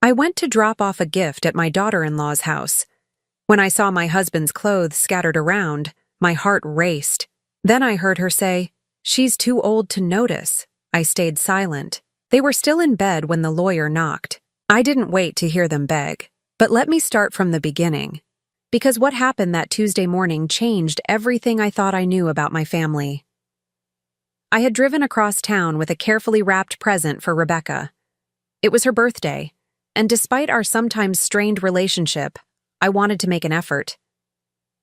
I went to drop off a gift at my daughter-in-law's house. When I saw my husband's clothes scattered around, my heart raced. Then I heard her say, "She's too old to notice." I stayed silent. They were still in bed when the lawyer knocked. I didn't wait to hear them beg. But let me start from the beginning. Because what happened that Tuesday morning changed everything I thought I knew about my family. I had driven across town with a carefully wrapped present for Rebecca. It was her birthday, and despite our sometimes strained relationship, I wanted to make an effort.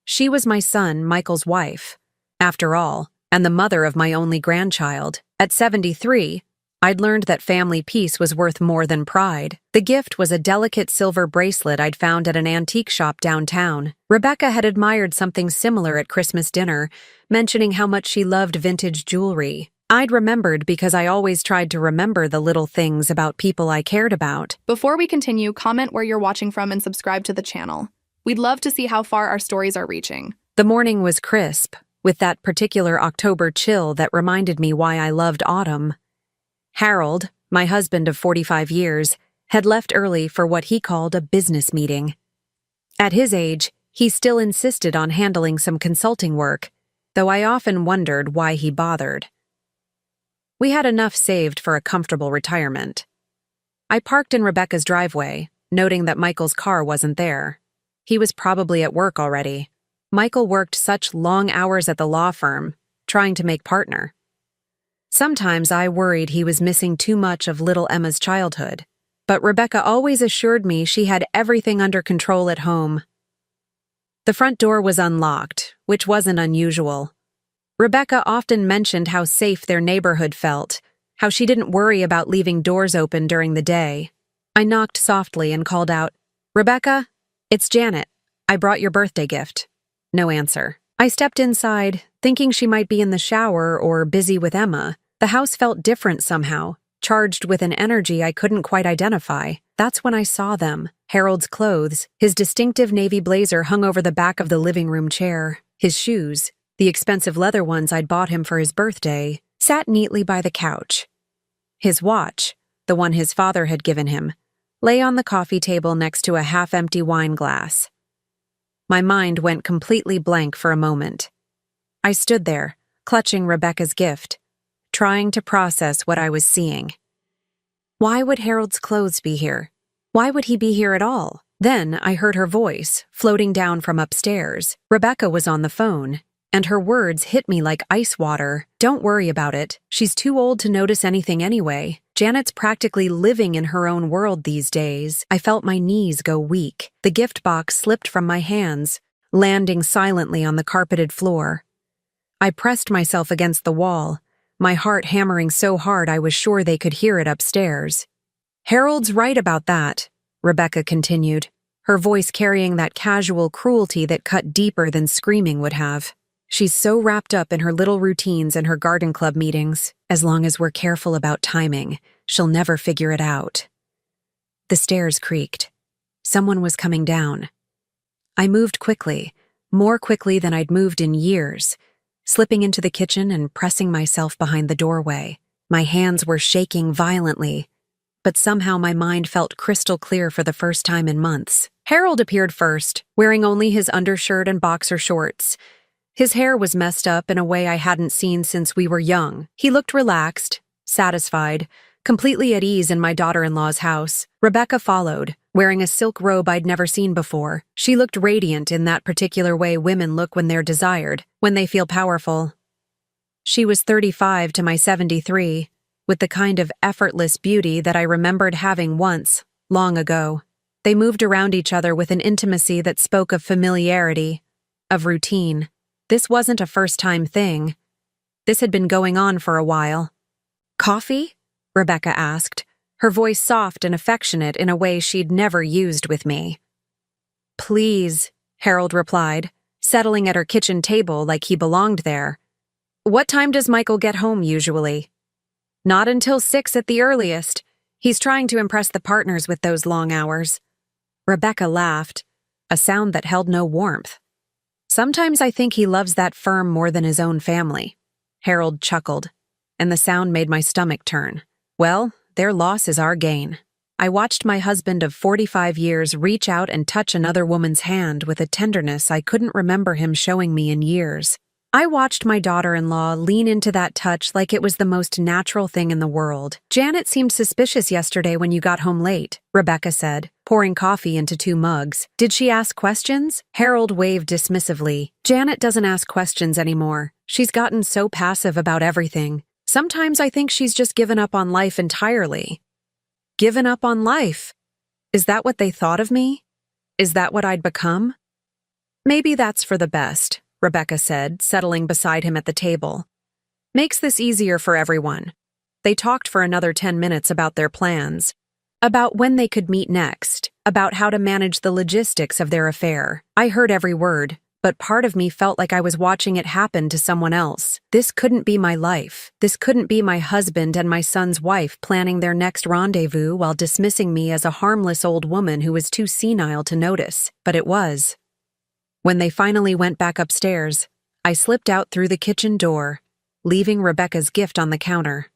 She was my son, Michael's wife, after all, and the mother of my only grandchild. At 73, I'd learned that family peace was worth more than pride. The gift was a delicate silver bracelet I'd found at an antique shop downtown. Rebecca had admired something similar at Christmas dinner, mentioning how much she loved vintage jewelry. I'd remembered because I always tried to remember the little things about people I cared about. Before we continue, comment where you're watching from and subscribe to the channel. We'd love to see how far our stories are reaching. The morning was crisp, with that particular October chill that reminded me why I loved autumn. Harold, my husband of 45 years, had left early for what he called a business meeting. At his age, he still insisted on handling some consulting work, though I often wondered why he bothered. We had enough saved for a comfortable retirement. I parked in Rebecca's driveway, noting that Michael's car wasn't there. He was probably at work already. Michael worked such long hours at the law firm, trying to make partner. Sometimes I worried he was missing too much of little Emma's childhood, but Rebecca always assured me she had everything under control at home. The front door was unlocked, which wasn't unusual. Rebecca often mentioned how safe their neighborhood felt, how she didn't worry about leaving doors open during the day. I knocked softly and called out, "Rebecca, it's Janet. I brought your birthday gift." No answer. I stepped inside, thinking she might be in the shower or busy with Emma. The house felt different somehow, charged with an energy I couldn't quite identify. That's when I saw them. Harold's clothes, his distinctive navy blazer hung over the back of the living room chair. His shoes, the expensive leather ones I'd bought him for his birthday, sat neatly by the couch. His watch, the one his father had given him, lay on the coffee table next to a half-empty wine glass. My mind went completely blank for a moment. I stood there, clutching Rebecca's gift, trying to process what I was seeing. Why would Harold's clothes be here? Why would he be here at all? Then I heard her voice, floating down from upstairs. Rebecca was on the phone, and her words hit me like ice water. "Don't worry about it. She's too old to notice anything anyway. Janet's practically living in her own world these days." I felt my knees go weak. The gift box slipped from my hands, landing silently on the carpeted floor. I pressed myself against the wall, my heart hammering so hard I was sure they could hear it upstairs. "Harold's right about that," Rebecca continued, her voice carrying that casual cruelty that cut deeper than screaming would have. "She's so wrapped up in her little routines and her garden club meetings. As long as we're careful about timing, she'll never figure it out." The stairs creaked. Someone was coming down. I moved quickly, more quickly than I'd moved in years, slipping into the kitchen and pressing myself behind the doorway. My hands were shaking violently, but somehow my mind felt crystal clear for the first time in months. Harold appeared first, wearing only his undershirt and boxer shorts. His hair was messed up in a way I hadn't seen since we were young. He looked relaxed, satisfied, completely at ease in my daughter-in-law's house. Rebecca followed, wearing a silk robe I'd never seen before. She looked radiant in that particular way women look when they're desired, when they feel powerful. She was 35 to my 73, with the kind of effortless beauty that I remembered having once, long ago. They moved around each other with an intimacy that spoke of familiarity, of routine. This wasn't a first-time thing. This had been going on for a while. "Coffee?" Rebecca asked, her voice soft and affectionate in a way she'd never used with me. "Please," Harold replied, settling at her kitchen table like he belonged there. "What time does Michael get home usually?" "Not until 6 at the earliest. He's trying to impress the partners with those long hours." Rebecca laughed, a sound that held no warmth. "Sometimes I think he loves that firm more than his own family." Harold chuckled, and the sound made my stomach turn. "Well, their loss is our gain." I watched my husband of 45 years reach out and touch another woman's hand with a tenderness I couldn't remember him showing me in years. I watched my daughter-in-law lean into that touch like it was the most natural thing in the world. "Janet seemed suspicious yesterday when you got home late," Rebecca said, pouring coffee into 2 mugs. "Did she ask questions?" Harold waved dismissively. "Janet doesn't ask questions anymore. She's gotten so passive about everything. Sometimes I think she's just given up on life entirely." Given up on life? Is that what they thought of me? Is that what I'd become? "Maybe that's for the best," Rebecca said, settling beside him at the table. "Makes this easier for everyone." They talked for another 10 minutes about their plans, about when they could meet next, about how to manage the logistics of their affair. I heard every word, but part of me felt like I was watching it happen to someone else. This couldn't be my life. This couldn't be my husband and my son's wife planning their next rendezvous while dismissing me as a harmless old woman who was too senile to notice. But it was. When they finally went back upstairs, I slipped out through the kitchen door, leaving Rebecca's gift on the counter.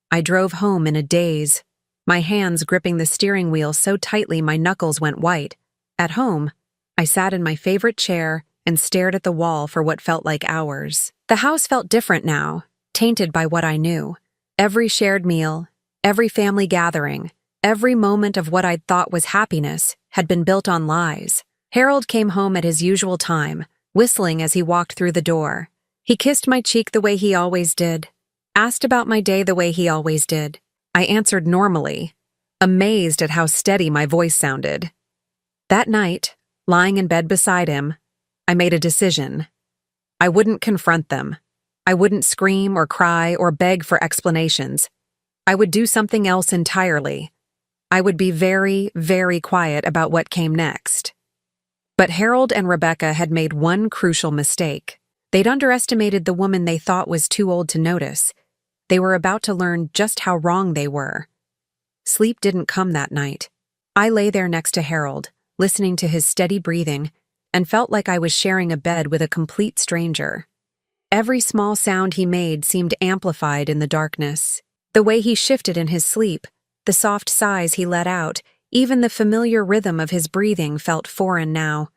I drove home in a daze, my hands gripping the steering wheel so tightly my knuckles went white. At home, I sat in my favorite chair and stared at the wall for what felt like hours. The house felt different now, tainted by what I knew. Every shared meal, every family gathering, every moment of what I'd thought was happiness had been built on lies. Harold came home at his usual time, whistling as he walked through the door. He kissed my cheek the way he always did, asked about my day the way he always did. I answered normally, amazed at how steady my voice sounded. That night, lying in bed beside him, I made a decision. I wouldn't confront them. I wouldn't scream or cry or beg for explanations. I would do something else entirely. I would be very, very quiet about what came next. But Harold and Rebecca had made one crucial mistake. They'd underestimated the woman they thought was too old to notice. They were about to learn just how wrong they were. Sleep didn't come that night. I lay there next to Harold, listening to his steady breathing, and felt like I was sharing a bed with a complete stranger. Every small sound he made seemed amplified in the darkness. The way he shifted in his sleep, the soft sighs he let out, even the familiar rhythm of his breathing felt foreign now.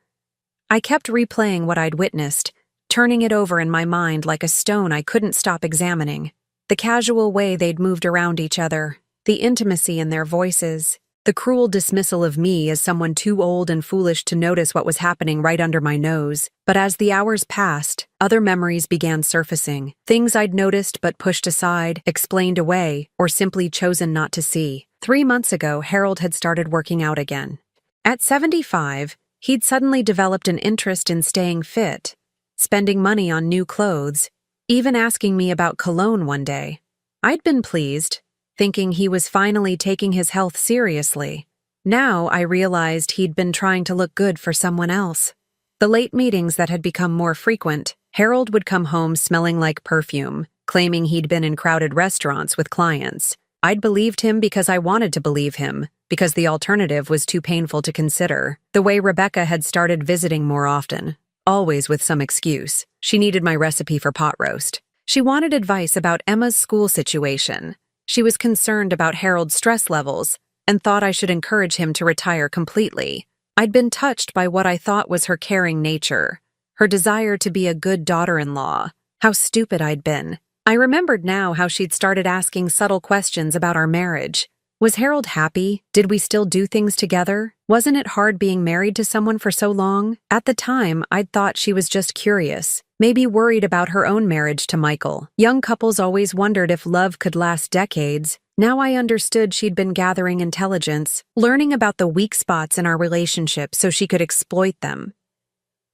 I kept replaying what I'd witnessed, turning it over in my mind like a stone I couldn't stop examining. The casual way they'd moved around each other, the intimacy in their voices, the cruel dismissal of me as someone too old and foolish to notice what was happening right under my nose. But as the hours passed, other memories began surfacing, things I'd noticed but pushed aside, explained away, or simply chosen not to see. 3 months ago, Harold had started working out again. At 75, he'd suddenly developed an interest in staying fit, spending money on new clothes, even asking me about cologne one day. I'd been pleased, thinking he was finally taking his health seriously. Now I realized he'd been trying to look good for someone else. The late meetings that had become more frequent, Harold would come home smelling like perfume, claiming he'd been in crowded restaurants with clients. I'd believed him because I wanted to believe him, because the alternative was too painful to consider. The way Rebecca had started visiting more often, always with some excuse. She needed my recipe for pot roast. She wanted advice about Emma's school situation. She was concerned about Harold's stress levels and thought I should encourage him to retire completely. I'd been touched by what I thought was her caring nature, her desire to be a good daughter-in-law. How stupid I'd been. I remembered now how she'd started asking subtle questions about our marriage. Was Harold happy? Did we still do things together? Wasn't it hard being married to someone for so long? At the time, I'd thought she was just curious, maybe worried about her own marriage to Michael. Young couples always wondered if love could last decades. Now I understood she'd been gathering intelligence, learning about the weak spots in our relationship so she could exploit them.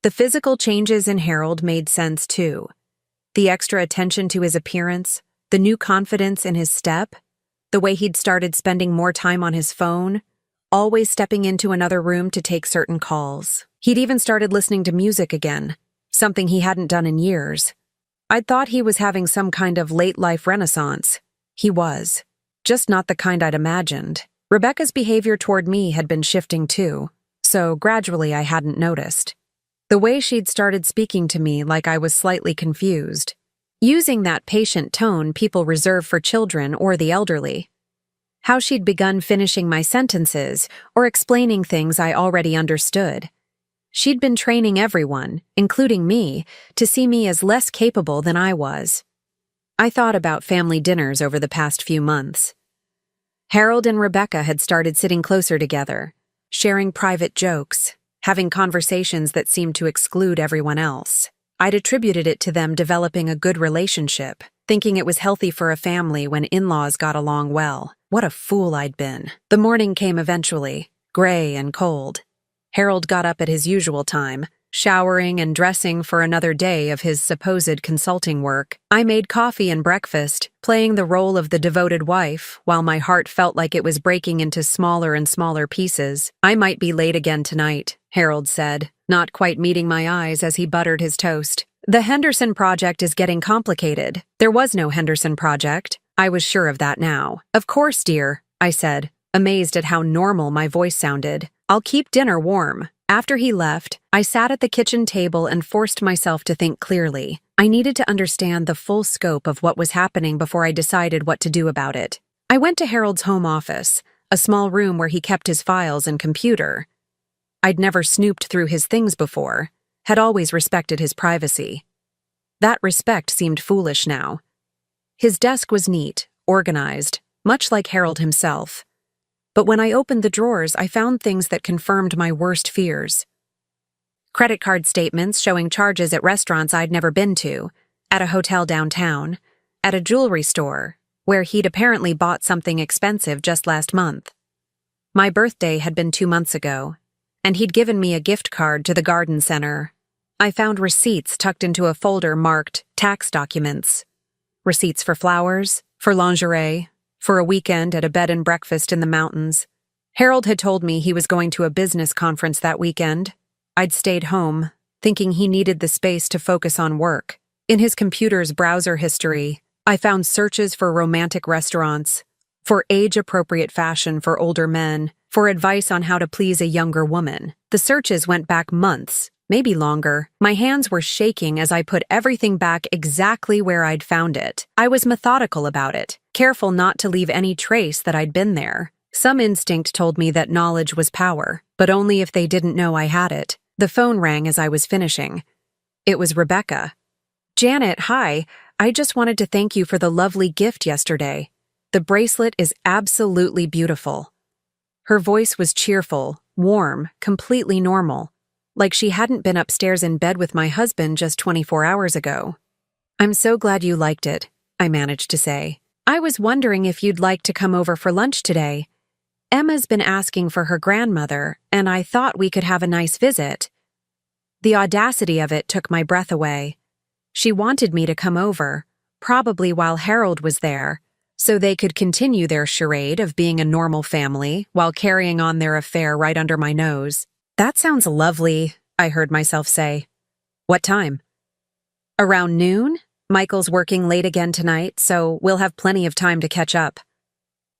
The physical changes in Harold made sense too. The extra attention to his appearance, the new confidence in his step, the way he'd started spending more time on his phone, always stepping into another room to take certain calls. He'd even started listening to music again, something he hadn't done in years. I'd thought he was having some kind of late-life renaissance. He was. Just not the kind I'd imagined. Rebecca's behavior toward me had been shifting too, so gradually I hadn't noticed. The way she'd started speaking to me like I was slightly confused, using that patient tone people reserve for children or the elderly. how she'd begun finishing my sentences or explaining things I already understood. She'd been training everyone, including me, to see me as less capable than I was. I thought about family dinners over the past few months. Harold and Rebecca had started sitting closer together, sharing private jokes, having conversations that seemed to exclude everyone else. I'd attributed it to them developing a good relationship, thinking it was healthy for a family when in-laws got along well. What a fool I'd been. The morning came eventually, gray and cold. Harold got up at his usual time, showering and dressing for another day of his supposed consulting work. I made coffee and breakfast, playing the role of the devoted wife, while my heart felt like it was breaking into smaller and smaller pieces. "I might be late again tonight," Harold said, not quite meeting my eyes as he buttered his toast. "The Henderson project is getting complicated." There was no Henderson project. I was sure of that now. "Of course, dear," I said, amazed at how normal my voice sounded. "I'll keep dinner warm." After he left, I sat at the kitchen table and forced myself to think clearly. I needed to understand the full scope of what was happening before I decided what to do about it. I went to Harold's home office, a small room where he kept his files and computer. I'd never snooped through his things before, had always respected his privacy. That respect seemed foolish now. His desk was neat, organized, much like Harold himself. But when I opened the drawers, I found things that confirmed my worst fears. Credit card statements showing charges at restaurants I'd never been to, at a hotel downtown, at a jewelry store, where he'd apparently bought something expensive just last month. My birthday had been 2 months ago, and he'd given me a gift card to the garden center. I found receipts tucked into a folder marked tax documents. Receipts for flowers, for lingerie, for a weekend at a bed and breakfast in the mountains. Harold had told me he was going to a business conference that weekend. I'd stayed home, thinking he needed the space to focus on work. In his computer's browser history, I found searches for romantic restaurants, for age-appropriate fashion for older men, for advice on how to please a younger woman. The searches went back months, maybe longer. My hands were shaking as I put everything back exactly where I'd found it. I was methodical about it, careful not to leave any trace that I'd been there. Some instinct told me that knowledge was power, but only if they didn't know I had it. The phone rang as I was finishing. It was Rebecca. "Janet, hi. I just wanted to thank you for the lovely gift yesterday. The bracelet is absolutely beautiful." Her voice was cheerful, warm, completely normal, like she hadn't been upstairs in bed with my husband just 24 hours ago. "I'm so glad you liked it," I managed to say. "I was wondering if you'd like to come over for lunch today. Emma's been asking for her grandmother, and I thought we could have a nice visit." The audacity of it took my breath away. She wanted me to come over, probably while Harold was there, so they could continue their charade of being a normal family while carrying on their affair right under my nose. "That sounds lovely," I heard myself say. "What time?" "Around noon? Michael's working late again tonight, so we'll have plenty of time to catch up."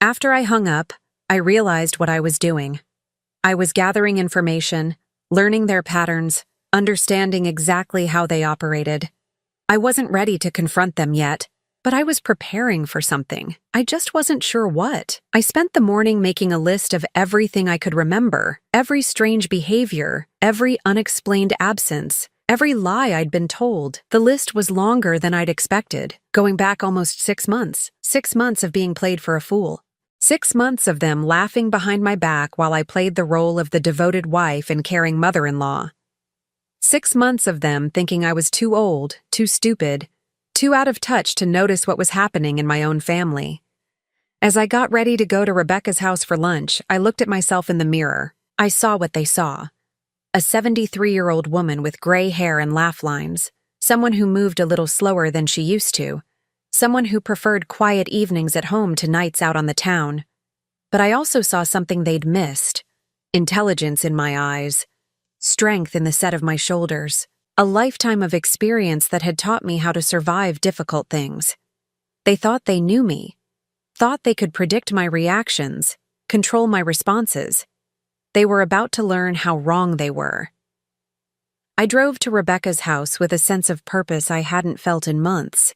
After I hung up, I realized what I was doing. I was gathering information, learning their patterns, understanding exactly how they operated. I wasn't ready to confront them yet, but I was preparing for something. I just wasn't sure what. I spent the morning making a list of everything I could remember, every strange behavior, every unexplained absence, every lie I'd been told. The list was longer than I'd expected, going back almost 6 months. 6 months of being played for a fool. 6 months of them laughing behind my back while I played the role of the devoted wife and caring mother-in-law. 6 months of them thinking I was too old, too stupid, too out of touch to notice what was happening in my own family. As I got ready to go to Rebecca's house for lunch, I looked at myself in the mirror. I saw what they saw. A 73-year-old woman with gray hair and laugh lines, someone who moved a little slower than she used to, someone who preferred quiet evenings at home to nights out on the town. But I also saw something they'd missed: intelligence in my eyes, strength in the set of my shoulders, a lifetime of experience that had taught me how to survive difficult things. They thought they knew me, thought they could predict my reactions, control my responses. They were about to learn how wrong they were. I drove to Rebecca's house with a sense of purpose I hadn't felt in months.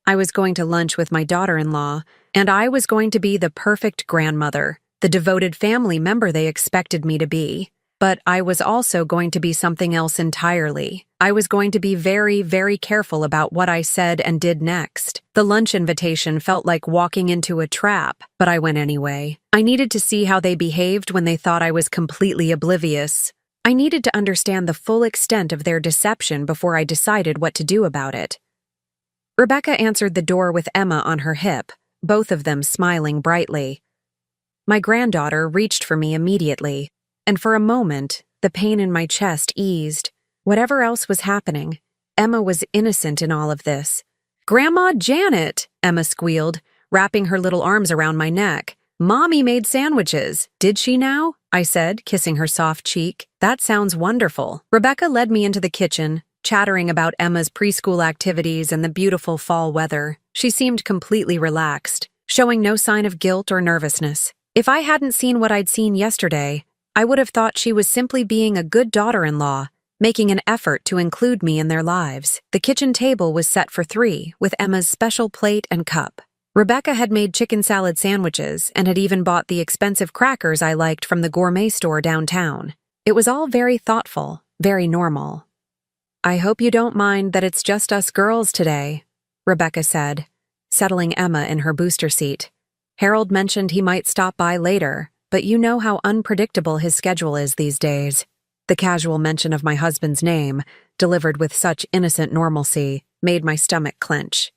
I was going to lunch with my daughter-in-law, and I was going to be the perfect grandmother, the devoted family member they expected me to be. But I was also going to be something else entirely. I was going to be very, very careful about what I said and did next. The lunch invitation felt like walking into a trap, but I went anyway. I needed to see how they behaved when they thought I was completely oblivious. I needed to understand the full extent of their deception before I decided what to do about it. Rebecca answered the door with Emma on her hip, both of them smiling brightly. My granddaughter reached for me immediately, and for a moment, the pain in my chest eased. Whatever else was happening, Emma was innocent in all of this. "Grandma Janet," Emma squealed, wrapping her little arms around my neck. "Mommy made sandwiches. Did she now?" I said, kissing her soft cheek. "That sounds wonderful." Rebecca led me into the kitchen, chattering about Emma's preschool activities and the beautiful fall weather. She seemed completely relaxed, showing no sign of guilt or nervousness. If I hadn't seen what I'd seen yesterday, I would have thought she was simply being a good daughter-in-law, making an effort to include me in their lives. The kitchen table was set for 3, with Emma's special plate and cup. Rebecca had made chicken salad sandwiches and had even bought the expensive crackers I liked from the gourmet store downtown. It was all very thoughtful, very normal. "I hope you don't mind that it's just us girls today," Rebecca said, settling Emma in her booster seat. "Harold mentioned he might stop by later, but you know how unpredictable his schedule is these days." The casual mention of my husband's name, delivered with such innocent normalcy, made my stomach clench.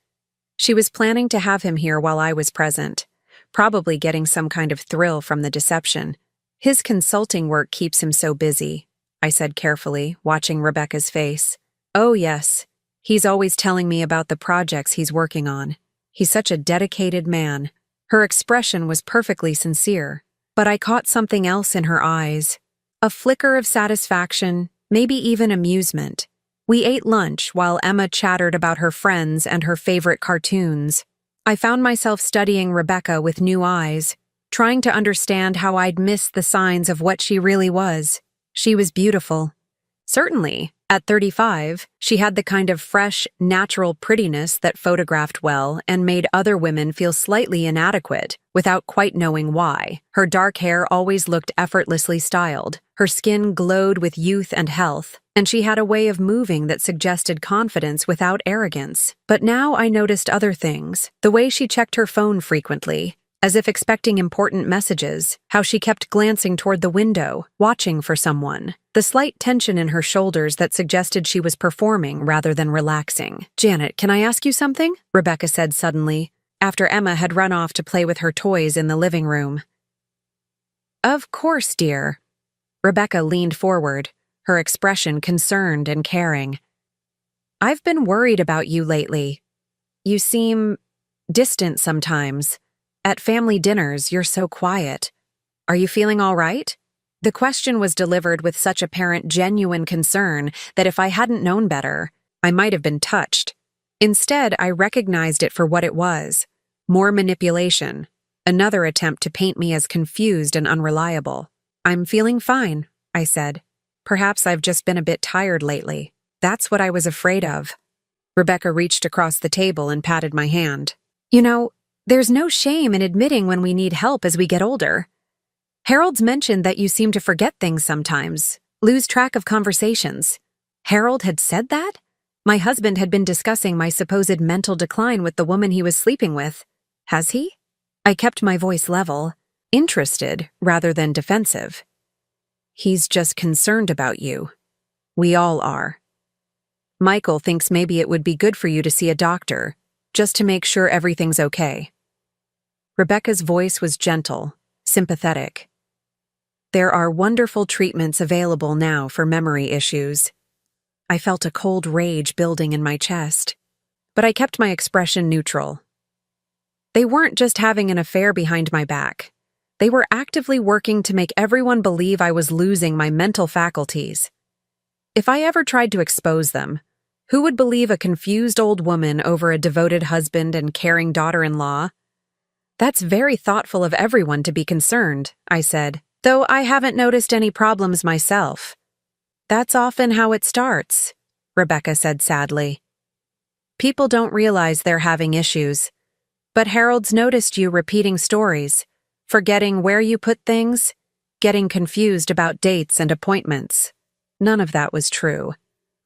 She was planning to have him here while I was present, probably getting some kind of thrill from the deception. "His consulting work keeps him so busy," I said carefully, watching Rebecca's face. "Oh yes, he's always telling me about the projects he's working on. He's such a dedicated man." Her expression was perfectly sincere, but I caught something else in her eyes. A flicker of satisfaction, maybe even amusement. We ate lunch while Emma chattered about her friends and her favorite cartoons. I found myself studying Rebecca with new eyes, trying to understand how I'd missed the signs of what she really was. She was beautiful. Certainly, at 35, she had the kind of fresh, natural prettiness that photographed well and made other women feel slightly inadequate without quite knowing why. Her dark hair always looked effortlessly styled. Her skin glowed with youth and health, and she had a way of moving that suggested confidence without arrogance. But now I noticed other things. The way she checked her phone frequently, as if expecting important messages, how she kept glancing toward the window, watching for someone. The slight tension in her shoulders that suggested she was performing rather than relaxing. "Janet, can I ask you something?" Rebecca said suddenly, after Emma had run off to play with her toys in the living room. "Of course, dear." Rebecca leaned forward, her expression concerned and caring. "I've been worried about you lately. You seem distant sometimes. At family dinners, you're so quiet. Are you feeling all right?" The question was delivered with such apparent genuine concern that if I hadn't known better, I might have been touched. Instead, I recognized it for what it was: more manipulation, another attempt to paint me as confused and unreliable. "I'm feeling fine," I said. "Perhaps I've just been a bit tired lately. That's what I was afraid of." Rebecca reached across the table and patted my hand. "You know, there's no shame in admitting when we need help as we get older. Harold's mentioned that you seem to forget things sometimes, lose track of conversations." Harold had said that? My husband had been discussing my supposed mental decline with the woman he was sleeping with. Has he? I kept my voice level, interested rather than defensive. "He's just concerned about you. We all are. Michael thinks maybe it would be good for you to see a doctor, just to make sure everything's okay." Rebecca's voice was gentle, sympathetic. "There are wonderful treatments available now for memory issues." I felt a cold rage building in my chest, but I kept my expression neutral. They weren't just having an affair behind my back. They were actively working to make everyone believe I was losing my mental faculties. If I ever tried to expose them, who would believe a confused old woman over a devoted husband and caring daughter-in-law? "That's very thoughtful of everyone to be concerned," I said, "though I haven't noticed any problems myself." "That's often how it starts," Rebecca said sadly. People don't realize they're having issues. But Harold's noticed you repeating stories, forgetting where you put things, getting confused about dates and appointments. None of that was true.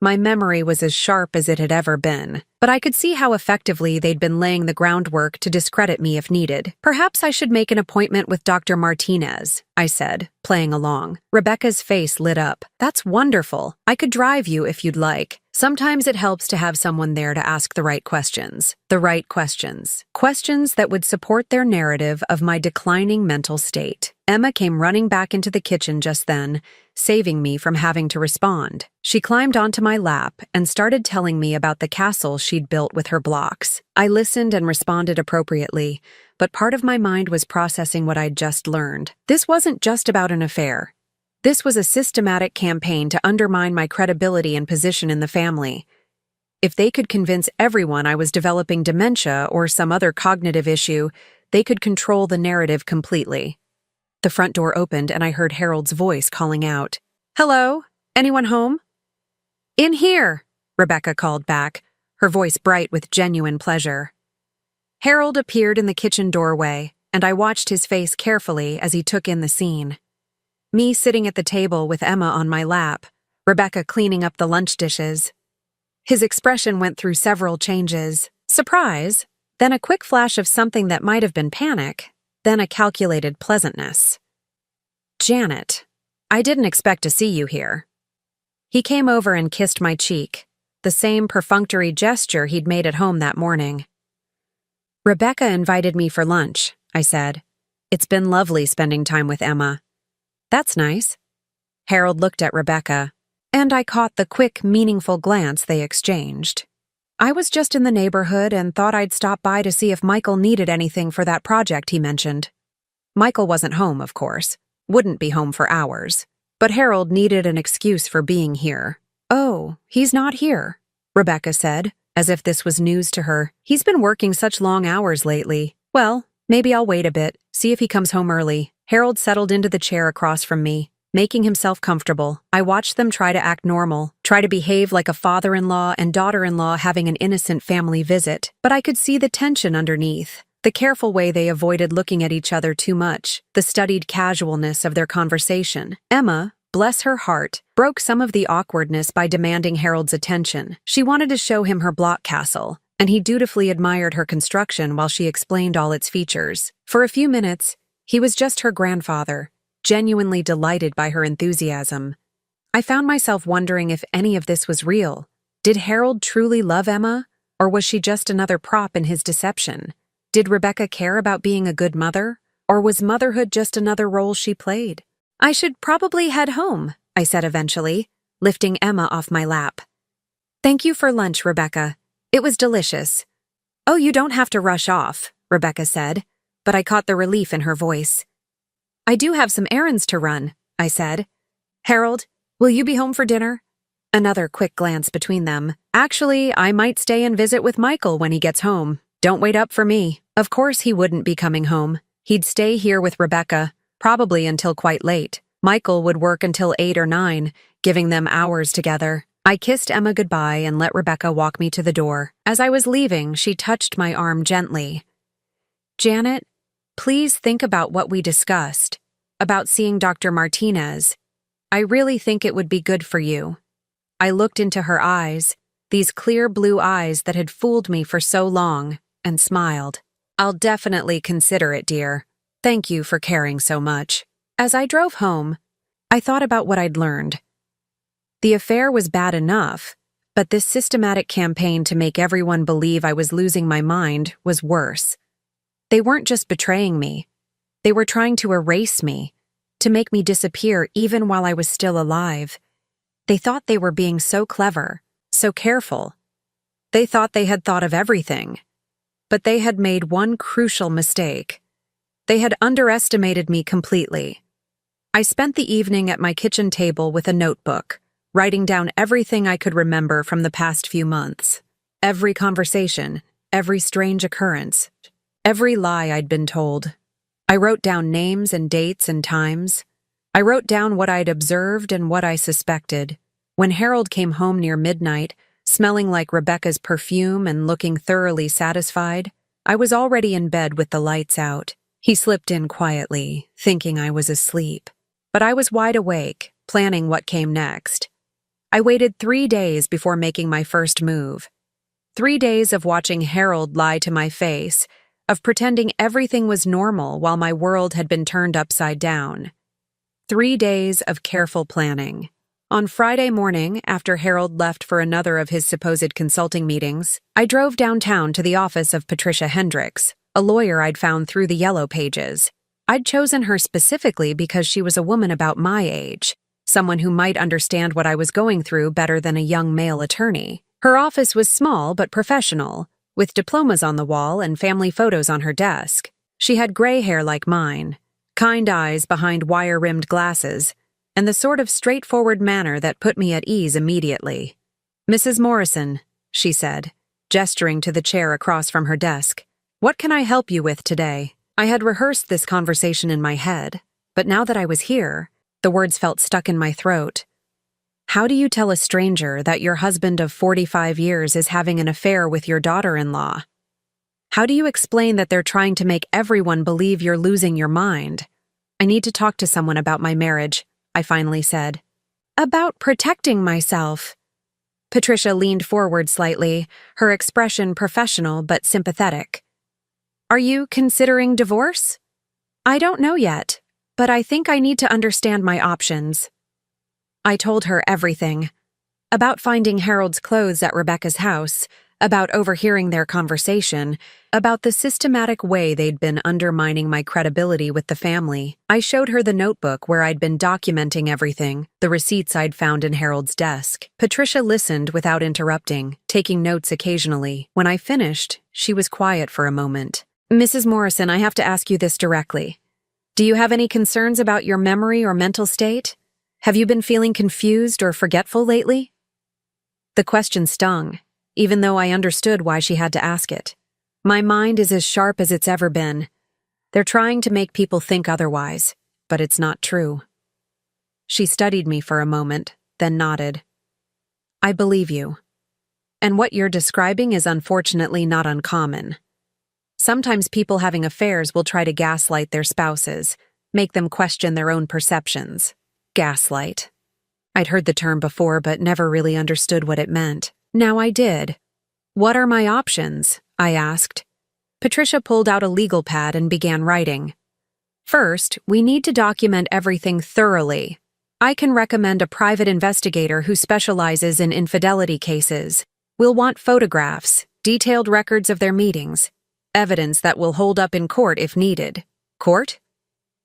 My memory was as sharp as it had ever been, but I could see how effectively they'd been laying the groundwork to discredit me if needed. Perhaps I should make an appointment with Dr. Martinez, I said, playing along. Rebecca's face lit up. That's wonderful. I could drive you if you'd like. Sometimes it helps to have someone there to ask the right questions. The right questions. Questions that would support their narrative of my declining mental state. Emma came running back into the kitchen just then, saving me from having to respond. She climbed onto my lap and started telling me about the castle she'd built with her blocks. I listened and responded appropriately, but part of my mind was processing what I'd just learned. This wasn't just about an affair. This was a systematic campaign to undermine my credibility and position in the family. If they could convince everyone I was developing dementia or some other cognitive issue, they could control the narrative completely. The front door opened and I heard Harold's voice calling out, "Hello? Anyone home?" "In here," Rebecca called back, her voice bright with genuine pleasure. Harold appeared in the kitchen doorway, and I watched his face carefully as he took in the scene. Me sitting at the table with Emma on my lap, Rebecca cleaning up the lunch dishes. His expression went through several changes. Surprise, then a quick flash of something that might have been panic, then a calculated pleasantness. "Janet, I didn't expect to see you here." He came over and kissed my cheek, the same perfunctory gesture he'd made at home that morning. "Rebecca invited me for lunch," I said. "It's been lovely spending time with Emma." "That's nice." Harold looked at Rebecca, and I caught the quick, meaningful glance they exchanged. "I was just in the neighborhood and thought I'd stop by to see if Michael needed anything for that project he mentioned." Michael wasn't home, of course. Wouldn't be home for hours. But Harold needed an excuse for being here. "Oh, he's not here," Rebecca said, as if this was news to her. "He's been working such long hours lately. Well, maybe I'll wait a bit, see if he comes home early." Harold settled into the chair across from me, making himself comfortable. I watched them try to act normal, try to behave like a father-in-law and daughter-in-law having an innocent family visit, but I could see the tension underneath, the careful way they avoided looking at each other too much, the studied casualness of their conversation. Emma, bless her heart, broke some of the awkwardness by demanding Harold's attention. She wanted to show him her block castle, and he dutifully admired her construction while she explained all its features. For a few minutes, he was just her grandfather, genuinely delighted by her enthusiasm. I found myself wondering if any of this was real. Did Harold truly love Emma, or was she just another prop in his deception? Did Rebecca care about being a good mother, or was motherhood just another role she played? "I should probably head home," I said eventually, lifting Emma off my lap. "Thank you for lunch, Rebecca. It was delicious." "Oh, you don't have to rush off," Rebecca said, but I caught the relief in her voice. "I do have some errands to run," I said. "Harold, will you be home for dinner?" Another quick glance between them. "Actually, I might stay and visit with Michael when he gets home. Don't wait up for me." Of course he wouldn't be coming home. He'd stay here with Rebecca, probably until quite late. Michael would work until 8 or 9, giving them hours together. I kissed Emma goodbye and let Rebecca walk me to the door. As I was leaving, she touched my arm gently. "Janet, please think about what we discussed, about seeing Dr. Martinez. I really think it would be good for you." I looked into her eyes, these clear blue eyes that had fooled me for so long, and smiled. "I'll definitely consider it, dear. Thank you for caring so much." As I drove home, I thought about what I'd learned. The affair was bad enough, but this systematic campaign to make everyone believe I was losing my mind was worse. They weren't just betraying me. They were trying to erase me, to make me disappear even while I was still alive. They thought they were being so clever, so careful. They thought they had thought of everything. But they had made one crucial mistake. They had underestimated me completely. I spent the evening at my kitchen table with a notebook, writing down everything I could remember from the past few months. Every conversation, every strange occurrence, every lie I'd been told. I wrote down names and dates and times. I wrote down what I'd observed and what I suspected. When Harold came home near midnight, Smelling like Rebecca's perfume and looking thoroughly satisfied, I was already in bed with the lights out. He slipped in quietly, thinking I was asleep. But I was wide awake, planning what came next. I waited 3 days before making my first move. 3 days of watching Harold lie to my face, of pretending everything was normal while my world had been turned upside down. 3 days of careful planning. On Friday morning, after Harold left for another of his supposed consulting meetings, I drove downtown to the office of Patricia Hendricks, a lawyer I'd found through the Yellow Pages. I'd chosen her specifically because she was a woman about my age, someone who might understand what I was going through better than a young male attorney. Her office was small but professional, with diplomas on the wall and family photos on her desk. She had gray hair like mine, kind eyes behind wire-rimmed glasses, and the sort of straightforward manner that put me at ease immediately. "Mrs. Morrison," she said, gesturing to the chair across from her desk, "what can I help you with today?" I had rehearsed this conversation in my head, but now that I was here, the words felt stuck in my throat. How do you tell a stranger that your husband of 45 years is having an affair with your daughter-in-law? How do you explain that they're trying to make everyone believe you're losing your mind? "I need to talk to someone about my marriage," I finally said. "About protecting myself." Patricia leaned forward slightly, her expression professional but sympathetic. "Are you considering divorce?" "I don't know yet, but I think I need to understand my options." I told her everything. About finding Harold's clothes at Rebecca's house, about overhearing their conversation, about the systematic way they'd been undermining my credibility with the family. I showed her the notebook where I'd been documenting everything, the receipts I'd found in Harold's desk. Patricia listened without interrupting, taking notes occasionally. When I finished, she was quiet for a moment. "Mrs. Morrison, I have to ask you this directly. Do you have any concerns about your memory or mental state? Have you been feeling confused or forgetful lately?" The question stung, even though I understood why she had to ask it. My mind is as sharp as it's ever been. They're trying to make people think otherwise, but it's not true. She studied me for a moment, then nodded. "I believe you. And what you're describing is unfortunately not uncommon. Sometimes people having affairs will try to gaslight their spouses, make them question their own perceptions." Gaslight. I'd heard the term before but never really understood what it meant. Now I did. "What are my options?" I asked. Patricia pulled out a legal pad and began writing. "First, we need to document everything thoroughly. I can recommend a private investigator who specializes in infidelity cases. We'll want photographs, detailed records of their meetings, evidence that will hold up in court if needed." "Court?"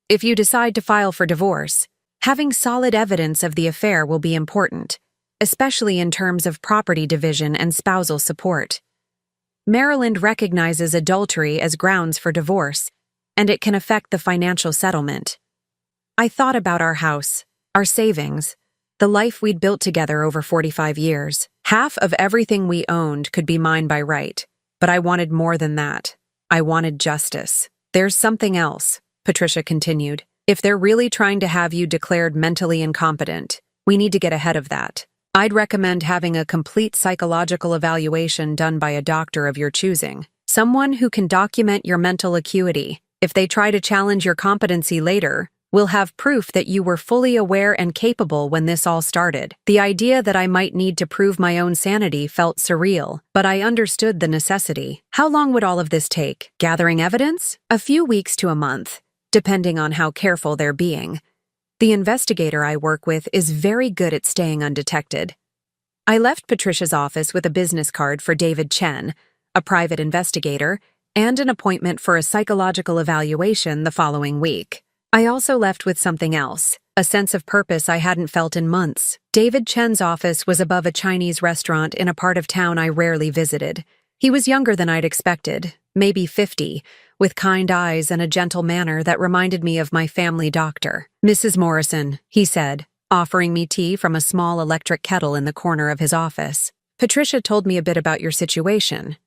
"If you decide to file for divorce, having solid evidence of the affair will be important, especially in terms of property division and spousal support. Maryland recognizes adultery as grounds for divorce, and it can affect the financial settlement." I thought about our house, our savings, the life we'd built together over 45 years. Half of everything we owned could be mine by right, but I wanted more than that. I wanted justice. "There's something else," Patricia continued. "If they're really trying to have you declared mentally incompetent, we need to get ahead of that. I'd recommend having a complete psychological evaluation done by a doctor of your choosing, someone who can document your mental acuity. If they try to challenge your competency later, we'll have proof that you were fully aware and capable when this all started." The idea that I might need to prove my own sanity felt surreal, but I understood the necessity. How long would all of this take? Gathering evidence? A few weeks to a month, depending on how careful they're being. The investigator I work with is very good at staying undetected. I left Patricia's office with a business card for David Chen, a private investigator, and an appointment for a psychological evaluation the following week. I also left with something else, a sense of purpose I hadn't felt in months. David Chen's office was above a Chinese restaurant in a part of town I rarely visited. He was younger than I'd expected, maybe 50, with kind eyes and a gentle manner that reminded me of my family doctor. "Mrs. Morrison," he said, offering me tea from a small electric kettle in the corner of his office. "Patricia told me a bit about your situation.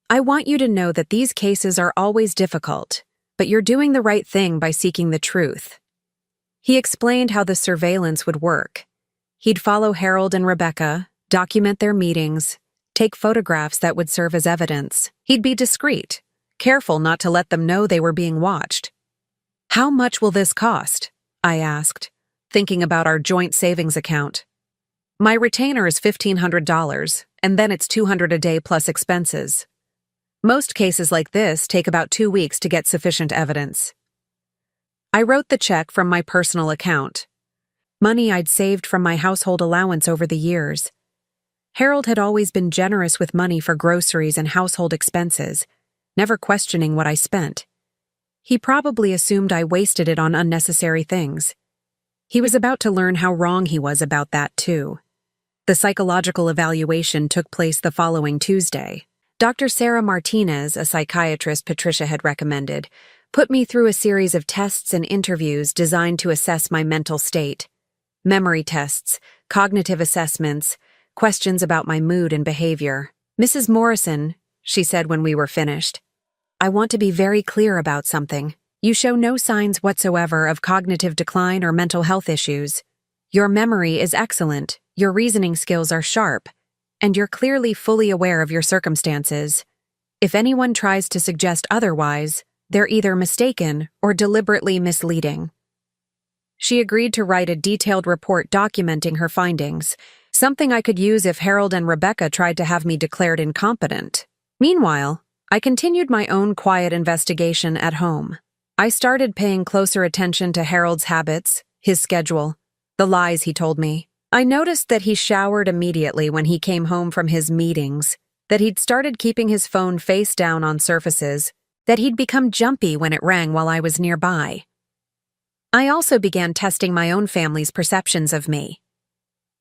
I want you to know that these cases are always difficult, but you're doing the right thing by seeking the truth." He explained how the surveillance would work. He'd follow Harold and Rebecca, document their meetings, take photographs that would serve as evidence. He'd be discreet, careful not to let them know they were being watched. "How much will this cost?" I asked, thinking about our joint savings account. "My retainer is $1,500, and then it's $200 a day plus expenses. Most cases like this take about 2 weeks to get sufficient evidence." I wrote the check from my personal account, money I'd saved from my household allowance over the years. Harold had always been generous with money for groceries and household expenses, never questioning what I spent. He probably assumed I wasted it on unnecessary things. He was about to learn how wrong he was about that, too. The psychological evaluation took place the following Tuesday. Dr. Sarah Martinez, a psychiatrist Patricia had recommended, put me through a series of tests and interviews designed to assess my mental state. Memory tests, cognitive assessments, questions about my mood and behavior. "Mrs. Morrison," she said when we were finished, "I want to be very clear about something. You show no signs whatsoever of cognitive decline or mental health issues. Your memory is excellent, your reasoning skills are sharp, and you're clearly fully aware of your circumstances. If anyone tries to suggest otherwise, they're either mistaken or deliberately misleading." She agreed to write a detailed report documenting her findings, something I could use if Harold and Rebecca tried to have me declared incompetent. Meanwhile, I continued my own quiet investigation at home. I started paying closer attention to Harold's habits, his schedule, the lies he told me. I noticed that he showered immediately when he came home from his meetings, that he'd started keeping his phone face down on surfaces, that he'd become jumpy when it rang while I was nearby. I also began testing my own family's perceptions of me.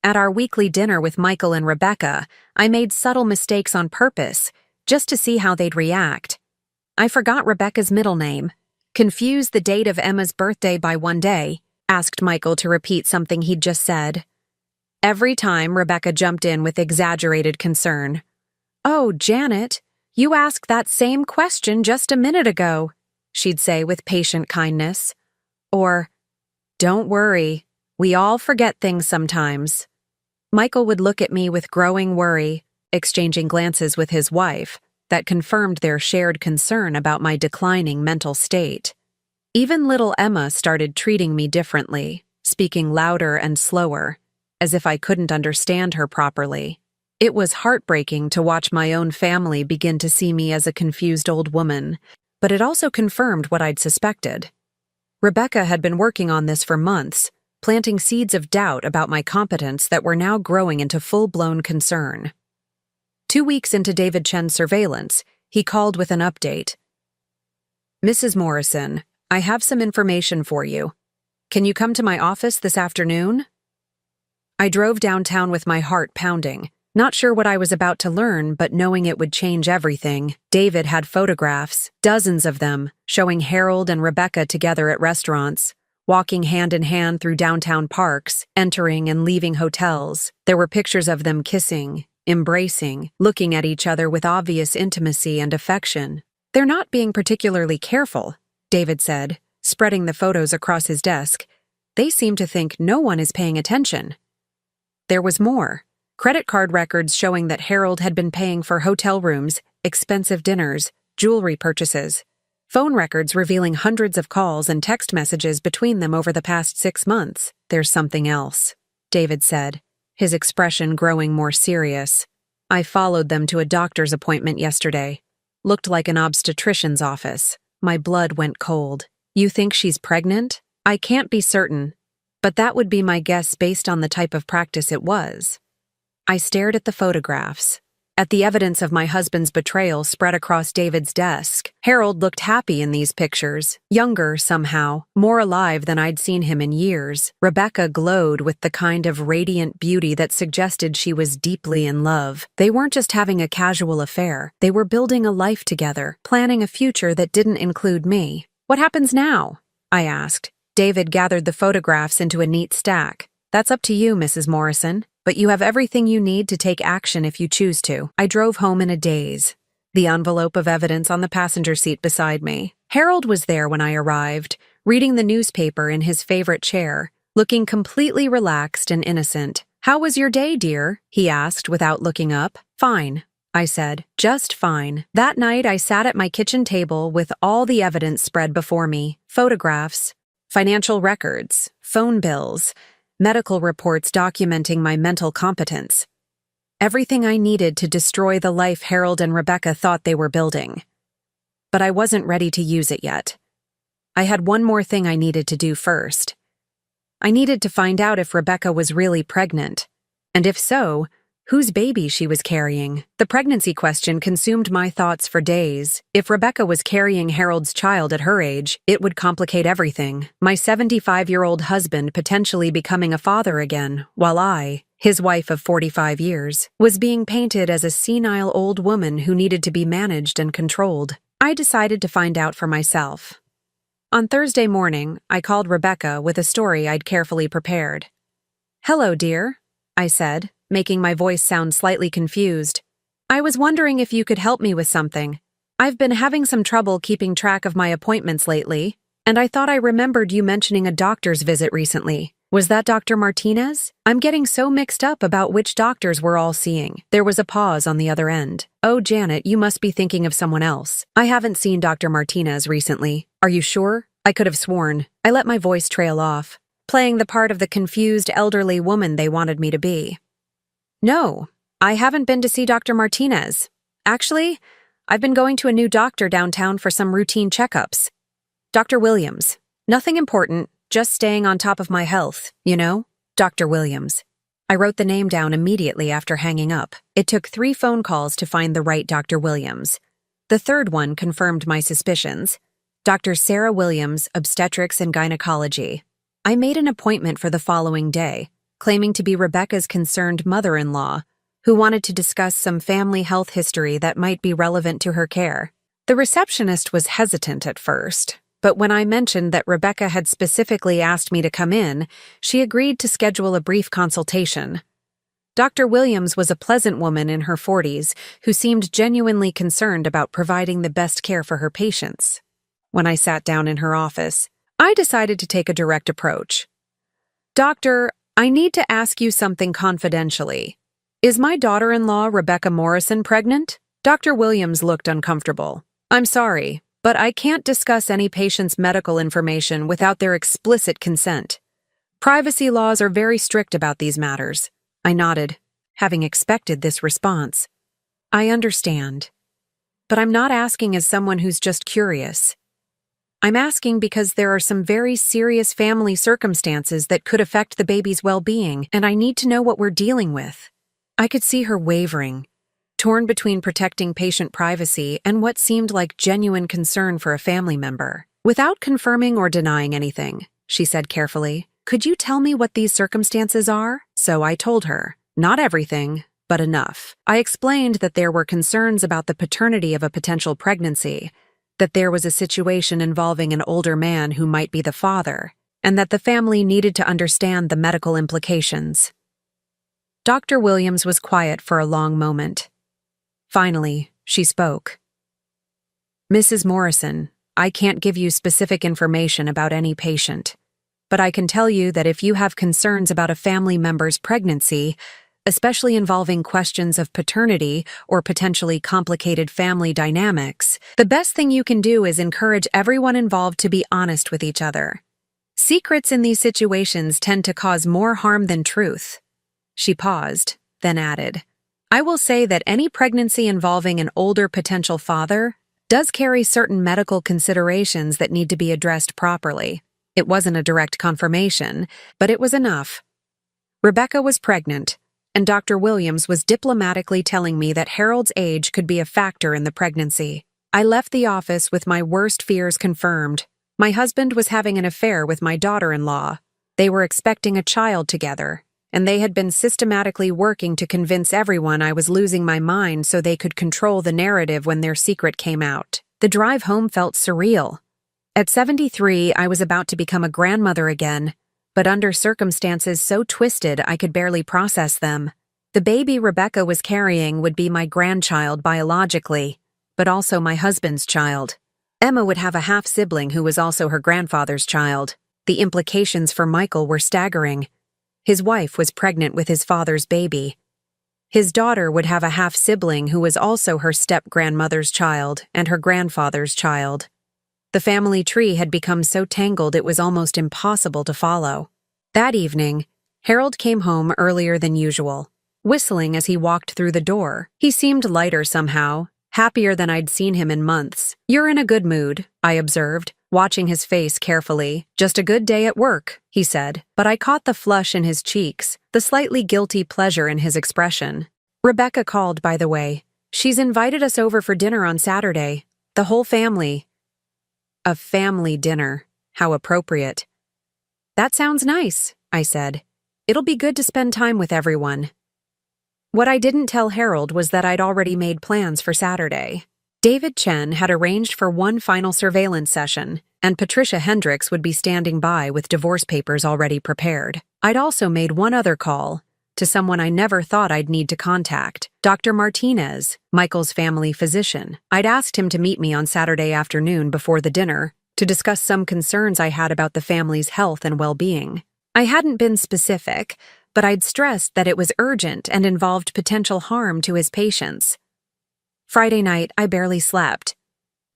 At our weekly dinner with Michael and Rebecca, I made subtle mistakes on purpose, just to see how they'd react. I forgot Rebecca's middle name, confused the date of Emma's birthday by 1 day, asked Michael to repeat something he'd just said. Every time, Rebecca jumped in with exaggerated concern. "Oh, Janet, you asked that same question just a minute ago," she'd say with patient kindness. Or, "Don't worry, we all forget things sometimes." Michael would look at me with growing worry, exchanging glances with his wife that confirmed their shared concern about my declining mental state. Even little Emma started treating me differently, speaking louder and slower, as if I couldn't understand her properly. It was heartbreaking to watch my own family begin to see me as a confused old woman, but it also confirmed what I'd suspected. Rebecca had been working on this for months, planting seeds of doubt about my competence that were now growing into full-blown concern. 2 weeks into David Chen's surveillance, he called with an update. "Mrs. Morrison, I have some information for you. Can you come to my office this afternoon?" I drove downtown with my heart pounding, not sure what I was about to learn, but knowing it would change everything. David had photographs, dozens of them, showing Harold and Rebecca together at restaurants, walking hand in hand through downtown parks, entering and leaving hotels. There were pictures of them kissing, embracing, looking at each other with obvious intimacy and affection. "They're not being particularly careful," David said, spreading the photos across his desk. "They seem to think no one is paying attention." There was more. Credit card records showing that Harold had been paying for hotel rooms, expensive dinners, jewelry purchases. Phone records revealing hundreds of calls and text messages between them over the past 6 months. "There's something else," David said, his expression growing more serious. "I followed them to a doctor's appointment yesterday. Looked like an obstetrician's office. My blood went cold. You think she's pregnant? I can't be certain, but that would be my guess based on the type of practice it was." I stared at the photographs, at the evidence of my husband's betrayal spread across David's desk. Harold looked happy in these pictures, younger somehow, more alive than I'd seen him in years. Rebecca glowed with the kind of radiant beauty that suggested she was deeply in love. They weren't just having a casual affair, they were building a life together, planning a future that didn't include me. "What happens now?" I asked. David gathered the photographs into a neat stack. "That's up to you, Mrs. Morrison. But you have everything you need to take action if you choose to." I drove home in a daze, the envelope of evidence on the passenger seat beside me. Harold was there when I arrived, reading the newspaper in his favorite chair, looking completely relaxed and innocent. "How was your day, dear?" he asked without looking up. "Fine. I said. Just fine. That night, I sat at my kitchen table with all the evidence spread before me: photographs, financial records, phone bills, medical reports documenting my mental competence. Everything I needed to destroy the life Harold and Rebecca thought they were building. But I wasn't ready to use it yet. I had one more thing I needed to do first. I needed to find out if Rebecca was really pregnant, and if so, whose baby she was carrying. The pregnancy question consumed my thoughts for days. If Rebecca was carrying Harold's child at her age, it would complicate everything. My 75-year-old husband potentially becoming a father again, while I, his wife of 45 years, was being painted as a senile old woman who needed to be managed and controlled. I decided to find out for myself. On Thursday morning, I called Rebecca with a story I'd carefully prepared. "Hello, dear," I said, making my voice sound slightly confused. "I was wondering if you could help me with something. I've been having some trouble keeping track of my appointments lately, and I thought I remembered you mentioning a doctor's visit recently. Was that Dr. Martinez? I'm getting so mixed up about which doctors we're all seeing." There was a pause on the other end. "Oh, Janet, you must be thinking of someone else. I haven't seen Dr. Martinez recently. Are you sure?" I could have sworn. I let my voice trail off, playing the part of the confused elderly woman they wanted me to be. "No, I haven't been to see Dr. Martinez. Actually, I've been going to a new doctor downtown for some routine checkups. Dr. Williams. Nothing important, just staying on top of my health, you know? Dr. Williams." I wrote the name down immediately after hanging up. It took 3 phone calls to find the right Dr. Williams. The third one confirmed my suspicions. Dr. Sarah Williams, Obstetrics and Gynecology. I made an appointment for the following day, claiming to be Rebecca's concerned mother-in-law, who wanted to discuss some family health history that might be relevant to her care. The receptionist was hesitant at first, but when I mentioned that Rebecca had specifically asked me to come in, she agreed to schedule a brief consultation. Dr. Williams was a pleasant woman in her 40s who seemed genuinely concerned about providing the best care for her patients. When I sat down in her office, I decided to take a direct approach. "Doctor, I need to ask you something confidentially. Is my daughter-in-law, Rebecca Morrison, pregnant?" Dr. Williams looked uncomfortable. "I'm sorry, but I can't discuss any patient's medical information without their explicit consent. Privacy laws are very strict about these matters." I nodded, having expected this response. "I understand. But I'm not asking as someone who's just curious. I'm asking because there are some very serious family circumstances that could affect the baby's well-being, and I need to know what we're dealing with." I could see her wavering, torn between protecting patient privacy and what seemed like genuine concern for a family member. "Without confirming or denying anything," she said carefully, "could you tell me what these circumstances are?" So I told her. Not everything, but enough. I explained that there were concerns about the paternity of a potential pregnancy, that there was a situation involving an older man who might be the father, and that the family needed to understand the medical implications. Dr. Williams was quiet for a long moment. Finally, she spoke. "Mrs. Morrison, I can't give you specific information about any patient, but I can tell you that if you have concerns about a family member's pregnancy, especially involving questions of paternity or potentially complicated family dynamics, the best thing you can do is encourage everyone involved to be honest with each other. Secrets in these situations tend to cause more harm than truth." She paused, then added, "I will say that any pregnancy involving an older potential father does carry certain medical considerations that need to be addressed properly." It wasn't a direct confirmation, but it was enough. Rebecca was pregnant, and Dr. Williams was diplomatically telling me that Harold's age could be a factor in the pregnancy. I left the office with my worst fears confirmed. My husband was having an affair with my daughter-in-law. They were expecting a child together, and they had been systematically working to convince everyone I was losing my mind so they could control the narrative when their secret came out. The drive home felt surreal. At 73, I was about to become a grandmother again, but under circumstances so twisted I could barely process them. The baby Rebecca was carrying would be my grandchild biologically, but also my husband's child. Emma would have a half-sibling who was also her grandfather's child. The implications for Michael were staggering. His wife was pregnant with his father's baby. His daughter would have a half-sibling who was also her step-grandmother's child and her grandfather's child. The family tree had become so tangled it was almost impossible to follow. That evening, Harold came home earlier than usual, whistling as he walked through the door. He seemed lighter somehow, happier than I'd seen him in months. "You're in a good mood," I observed, watching his face carefully. "Just a good day at work," he said, but I caught the flush in his cheeks, the slightly guilty pleasure in his expression. "Rebecca called, by the way. She's invited us over for dinner on Saturday. The whole family." A family dinner. How appropriate. "That sounds nice," I said. "It'll be good to spend time with everyone." What I didn't tell Harold was that I'd already made plans for Saturday. David Chen had arranged for one final surveillance session, and Patricia Hendricks would be standing by with divorce papers already prepared. I'd also made one other call, to someone I never thought I'd need to contact, Dr. Martinez, Michael's family physician. I'd asked him to meet me on Saturday afternoon before the dinner to discuss some concerns I had about the family's health and well-being. I hadn't been specific, but I'd stressed that it was urgent and involved potential harm to his patients. Friday night, I barely slept.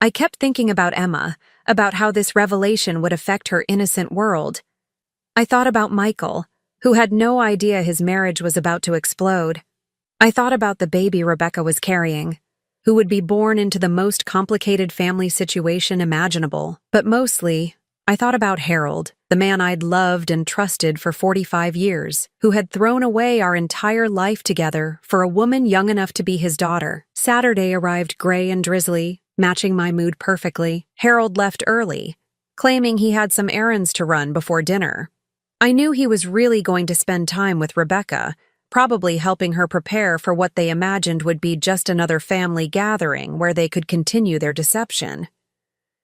I kept thinking about Emma, about how this revelation would affect her innocent world. I thought about Michael, who had no idea his marriage was about to explode. I thought about the baby Rebecca was carrying, who would be born into the most complicated family situation imaginable. But mostly, I thought about Harold, the man I'd loved and trusted for 45 years, who had thrown away our entire life together for a woman young enough to be his daughter. Saturday arrived gray and drizzly, matching my mood perfectly. Harold left early, claiming he had some errands to run before dinner. I knew he was really going to spend time with Rebecca, probably helping her prepare for what they imagined would be just another family gathering where they could continue their deception.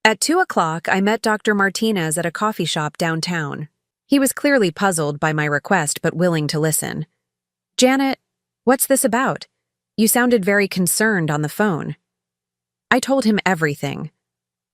At 2:00, I met Dr. Martinez at a coffee shop downtown. He was clearly puzzled by my request but willing to listen. "Janet, what's this about? You sounded very concerned on the phone." I told him everything.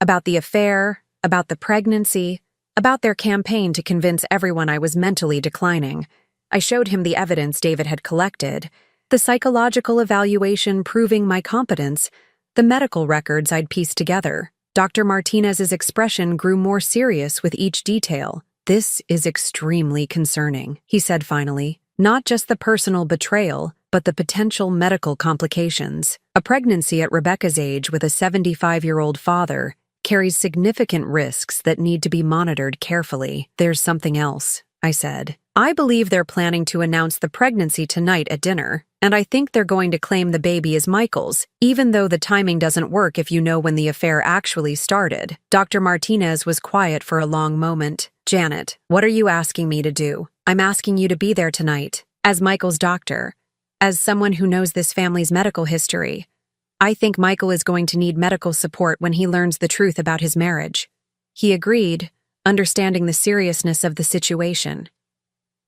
About the affair, about the pregnancy, about their campaign to convince everyone I was mentally declining. I showed him the evidence David had collected, the psychological evaluation proving my competence, the medical records I'd pieced together. Dr. Martinez's expression grew more serious with each detail. "This is extremely concerning," he said finally. "Not just the personal betrayal, but the potential medical complications. A pregnancy at Rebecca's age with a 75-year-old father carries significant risks that need to be monitored carefully." "There's something else," I said. "I believe they're planning to announce the pregnancy tonight at dinner, and I think they're going to claim the baby is Michael's, even though the timing doesn't work if you know when the affair actually started." Dr. Martinez was quiet for a long moment. "Janet, what are you asking me to do?" "I'm asking you to be there tonight, as Michael's doctor, as someone who knows this family's medical history. I think Michael is going to need medical support when he learns the truth about his marriage." He agreed, understanding the seriousness of the situation.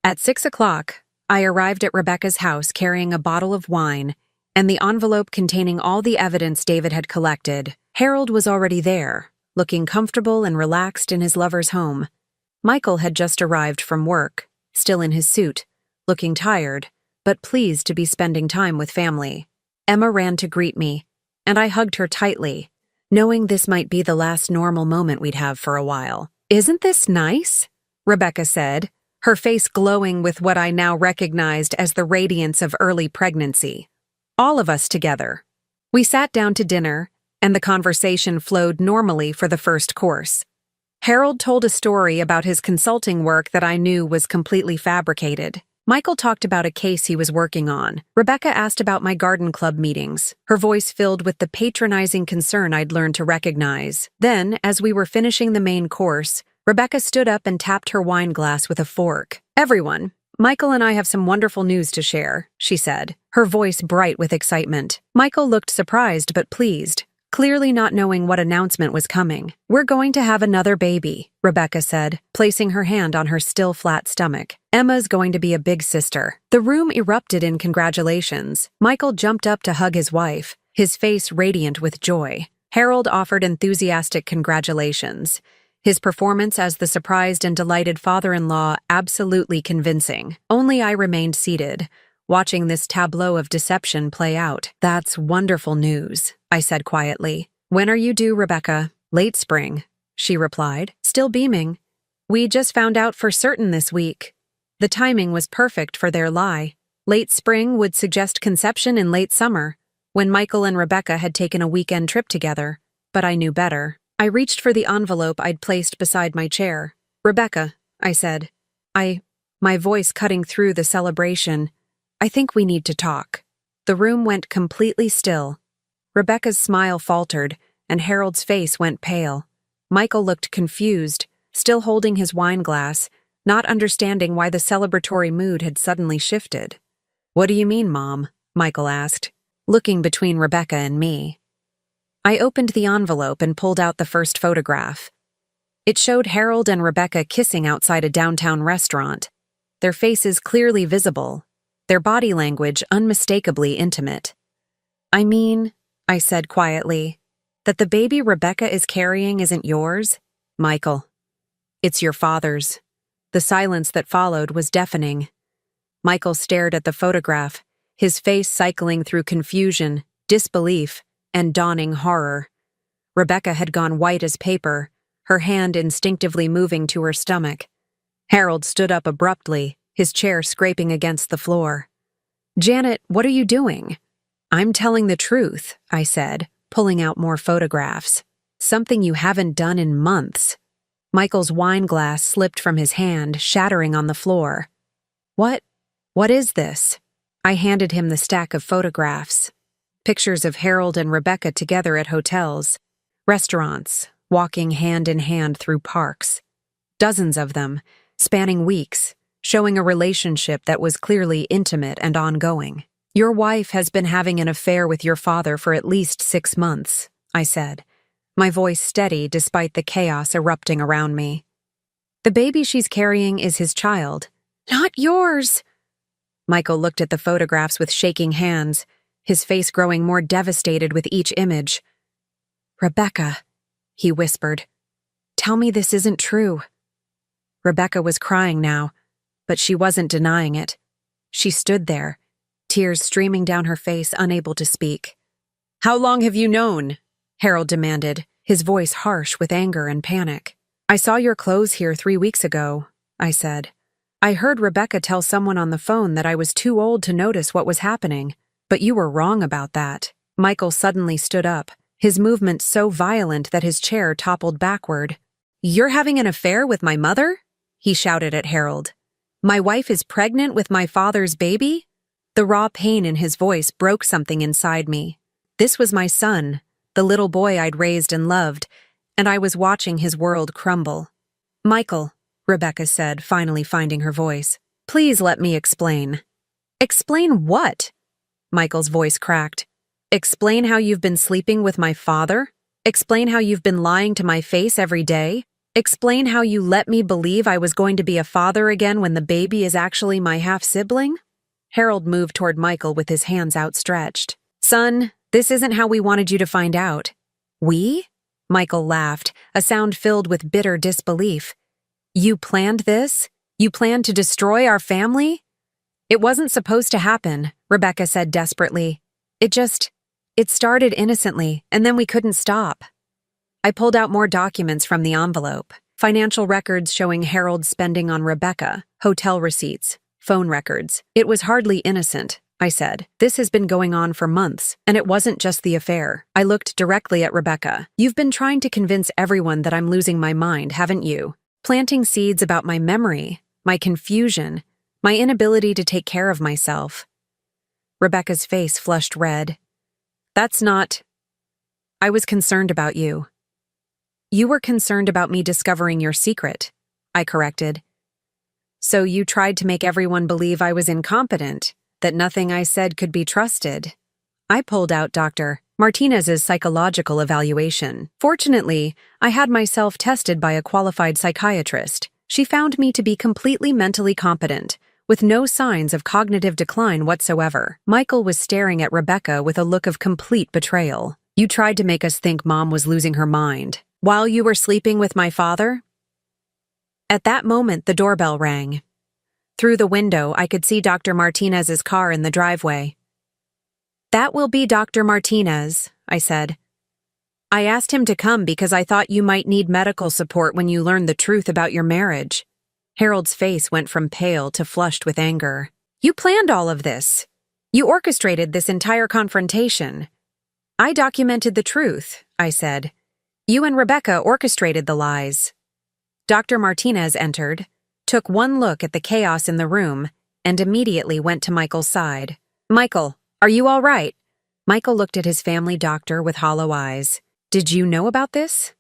At 6:00, I arrived at Rebecca's house carrying a bottle of wine and the envelope containing all the evidence David had collected. Harold was already there, looking comfortable and relaxed in his lover's home. Michael had just arrived from work, still in his suit, looking tired, but pleased to be spending time with family. Emma ran to greet me, and I hugged her tightly, knowing this might be the last normal moment we'd have for a while. "Isn't this nice?" Rebecca said, her face glowing with what I now recognized as the radiance of early pregnancy. All of us together. We sat down to dinner, and the conversation flowed normally for the first course. Harold told a story about his consulting work that I knew was completely fabricated. Michael talked about a case he was working on. Rebecca asked about my garden club meetings, her voice filled with the patronizing concern I'd learned to recognize. Then, as we were finishing the main course, Rebecca stood up and tapped her wine glass with a fork. "Everyone, Michael and I have some wonderful news to share," she said, her voice bright with excitement. Michael looked surprised but pleased, clearly not knowing what announcement was coming. "We're going to have another baby," Rebecca said, placing her hand on her still flat stomach. "Emma's going to be a big sister." The room erupted in congratulations. Michael jumped up to hug his wife, his face radiant with joy. Harold offered enthusiastic congratulations, his performance as the surprised and delighted father-in-law absolutely convincing. Only I remained seated, watching this tableau of deception play out. That's wonderful news, I said quietly. When are you due, Rebecca? Late spring, she replied, still beaming. We just found out for certain this week. The timing was perfect for their lie. Late spring would suggest conception in late summer, when Michael and Rebecca had taken a weekend trip together, but I knew better. I reached for the envelope I'd placed beside my chair. Rebecca, I said. My voice cutting through the celebration. I think we need to talk. The room went completely still. Rebecca's smile faltered, and Harold's face went pale. Michael looked confused, still holding his wine glass, not understanding why the celebratory mood had suddenly shifted. What do you mean, Mom? Michael asked, looking between Rebecca and me. I opened the envelope and pulled out the first photograph. It showed Harold and Rebecca kissing outside a downtown restaurant, their faces clearly visible, their body language unmistakably intimate. I mean, I said quietly, that the baby Rebecca is carrying isn't yours? Michael, it's your father's. The silence that followed was deafening. Michael stared at the photograph, his face cycling through confusion, disbelief, and dawning horror. Rebecca had gone white as paper, her hand instinctively moving to her stomach. Harold stood up abruptly, his chair scraping against the floor. Janet, what are you doing? I'm telling the truth, I said, pulling out more photographs. Something you haven't done in months. Michael's wine glass slipped from his hand, shattering on the floor. What is this? I handed him the stack of photographs. Pictures of Harold and Rebecca together at hotels, restaurants, walking hand in hand through parks. Dozens of them, spanning weeks, showing a relationship that was clearly intimate and ongoing. Your wife has been having an affair with your father for at least 6 months, I said, my voice steady despite the chaos erupting around me. The baby she's carrying is his child. Not yours! Michael looked at the photographs with shaking hands, his face growing more devastated with each image. Rebecca, he whispered, tell me this isn't true. Rebecca was crying now, but she wasn't denying it. She stood there, tears streaming down her face, unable to speak. How long have you known? Harold demanded, his voice harsh with anger and panic. I saw your clothes here 3 weeks ago, I said. I heard Rebecca tell someone on the phone that I was too old to notice what was happening, but you were wrong about that. Michael suddenly stood up, his movement so violent that his chair toppled backward. You're having an affair with my mother? He shouted at Harold. My wife is pregnant with my father's baby? The raw pain in his voice broke something inside me. This was my son, the little boy I'd raised and loved, and I was watching his world crumble. Michael, Rebecca said, finally finding her voice. Please let me explain. Explain what? Michael's voice cracked. Explain how you've been sleeping with my father? Explain how you've been lying to my face every day? Explain how you let me believe I was going to be a father again when the baby is actually my half-sibling? Harold moved toward Michael with his hands outstretched. Son, this isn't how we wanted you to find out. We? Michael laughed, a sound filled with bitter disbelief. You planned this? You planned to destroy our family? It wasn't supposed to happen, Rebecca said desperately. It started innocently, and then we couldn't stop. I pulled out more documents from the envelope. Financial records showing Harold's spending on Rebecca, hotel receipts, phone records. It was hardly innocent, I said. This has been going on for months, and it wasn't just the affair. I looked directly at Rebecca. You've been trying to convince everyone that I'm losing my mind, haven't you? Planting seeds about my memory, my confusion, my inability to take care of myself. Rebecca's face flushed red. That's not... I was concerned about you. You were concerned about me discovering your secret, I corrected. So you tried to make everyone believe I was incompetent, that nothing I said could be trusted. I pulled out Dr. Martinez's psychological evaluation. Fortunately, I had myself tested by a qualified psychiatrist. She found me to be completely mentally competent, with no signs of cognitive decline whatsoever. Michael was staring at Rebecca with a look of complete betrayal. You tried to make us think Mom was losing her mind. While you were sleeping with my father? At that moment, the doorbell rang. Through the window, I could see Dr. Martinez's car in the driveway. "That will be Dr. Martinez," I said. "I asked him to come because I thought you might need medical support when you learned the truth about your marriage." Harold's face went from pale to flushed with anger. "You planned all of this. You orchestrated this entire confrontation." "I documented the truth," I said. "You and Rebecca orchestrated the lies." Dr. Martinez entered, took one look at the chaos in the room, and immediately went to Michael's side. "Michael, are you all right?" Michael looked at his family doctor with hollow eyes. "Did you know about this?"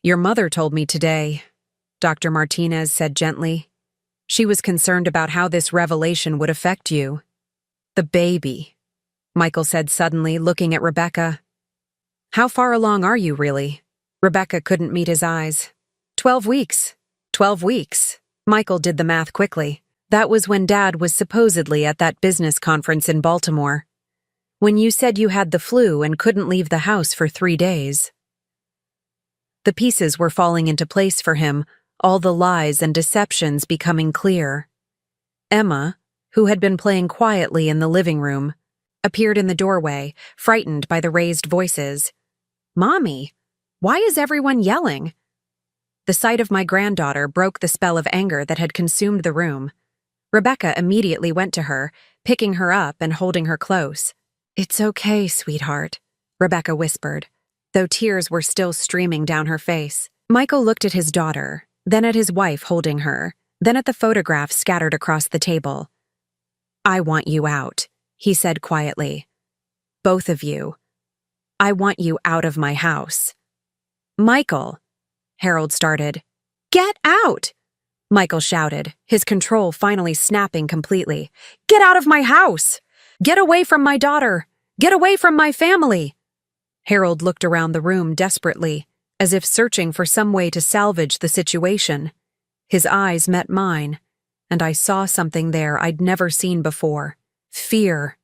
"Your mother told me today," Dr. Martinez said gently. "She was concerned about how this revelation would affect you." "The baby," Michael said suddenly, looking at Rebecca. "How far along are you, really?" Rebecca couldn't meet his eyes. 12 weeks. 12 weeks. Michael did the math quickly. That was when Dad was supposedly at that business conference in Baltimore. When you said you had the flu and couldn't leave the house for 3 days. The pieces were falling into place for him, all the lies and deceptions becoming clear. Emma, who had been playing quietly in the living room, appeared in the doorway, frightened by the raised voices. "Mommy, why is everyone yelling?" The sight of my granddaughter broke the spell of anger that had consumed the room. Rebecca immediately went to her, picking her up and holding her close. "It's okay, sweetheart," Rebecca whispered, though tears were still streaming down her face. Michael looked at his daughter, then at his wife holding her, then at the photographs scattered across the table. "I want you out," he said quietly. "Both of you. I want you out of my house." "Michael," Harold started. "Get out!" Michael shouted, his control finally snapping completely. "Get out of my house! Get away from my daughter! Get away from my family!" Harold looked around the room desperately, as if searching for some way to salvage the situation. His eyes met mine, and I saw something there I'd never seen before. Fear.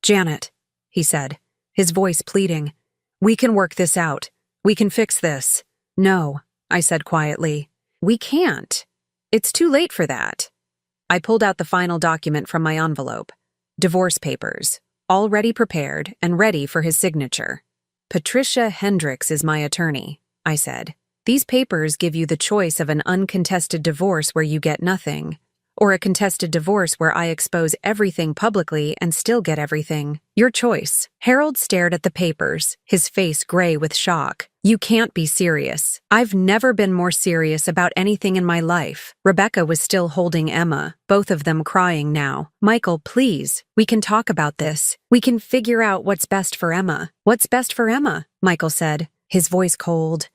"Janet," he said, his voice pleading, "we can work this out. We can fix this." "No," I said quietly. "We can't. It's too late for that." I pulled out the final document from my envelope. Divorce papers, already prepared and ready for his signature. "Patricia Hendricks is my attorney," I said. "These papers give you the choice of an uncontested divorce where you get nothing, or a contested divorce where I expose everything publicly and still get everything. Your choice." Harold stared at the papers, his face gray with shock. "You can't be serious." "I've never been more serious about anything in my life." Rebecca was still holding Emma, both of them crying now. "Michael, please, we can talk about this. We can figure out what's best for Emma." "What's best for Emma?" Michael said, his voice cold.